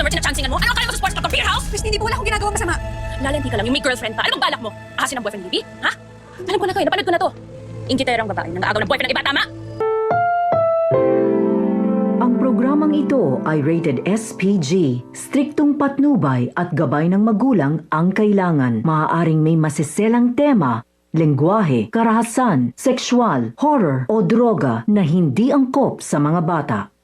customer sinachansingan mo? Ano kaya mo sa sports club beer house? Christy, hindi po wala akong ginagawa masama. Lalenti ka lang, yung may girlfriend pa. Ano bang balak mo? Asin ang boyfriend ni Libby? Ha? Alam ko na to eh, napanood ko na to. Ingkiterang babae na naagaw ng boyfriend ng iba, tama? Ang programang ito ay rated SPG. Striktong patnubay at gabay ng magulang ang kailangan. Maaaring may masiselang tema, lengguwahe, karahasan, sexual, horror o droga na hindi angkop sa mga bata.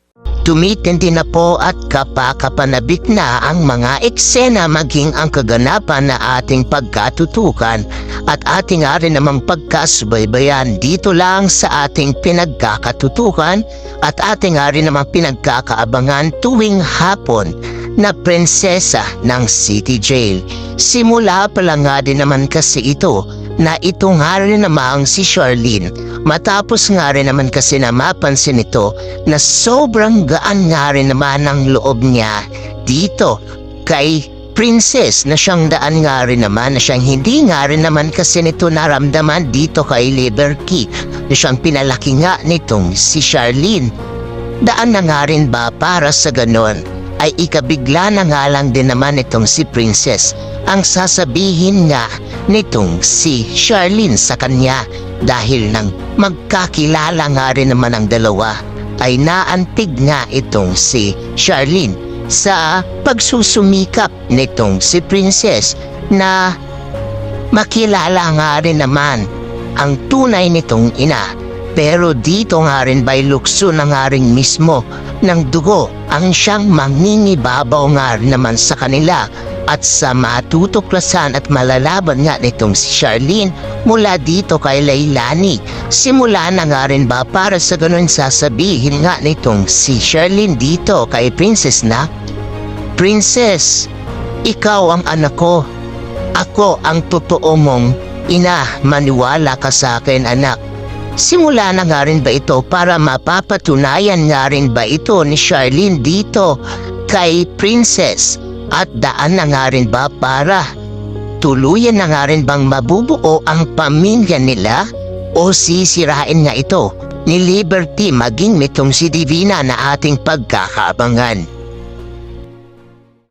Tumitindi na po at kapakapanabik na ang mga eksena maging ang kaganapan na ating pagkatutukan at ating rin namang pagkasubaybayan dito lang sa ating pinagkakatutukan at ating rin namang pinagkakaabangan tuwing hapon na prinsesa ng City Jail. Simula pa lang nga din naman kasi ito na ito nga rin namang si Charlene. Matapos nga rin naman kasi na mapansin ito na sobrang gaan nga rin naman ang loob niya dito kay Princess na siyang daan nga rin naman na siyang hindi nga rin naman kasi nito naramdaman dito kay Liberty na siyang pinalaki nga nitong si Charlene. Daan na nga rin ba para sa ganon ay ikabigla na nga lang din naman itong si Princess ang sasabihin nga nitong si Charlene sa kanya dahil nang magkakilala nga rin naman ang dalawa ay naantig nga itong si Charlene sa pagsusumikap nitong si Princess na makilala nga rin naman ang tunay nitong ina. Pero dito nga rin by lukso na nga rin mismo ng dugo ang siyang mangingibabaw nga rin naman sa kanila at sa matutuklasan at malalaban nga nitong si Charlene mula dito kay Leilani. Simula na nga rin ba para sa ganun sasabihin nga nitong si Charlene dito kay Princess na, Princess, ikaw ang anak ko. Ako ang totoo mong ina, maniwala ka sa akin anak. Simula na nga rin ba ito para mapapatunayan nga rin ba ito ni Charlene dito kay Princess at daan na nga rin ba para tuluyan na nga rin bang mabubuo ang pamilya nila o sisirain nga ito ni Liberty maging nitong si Divina na ating pagkakaabangan.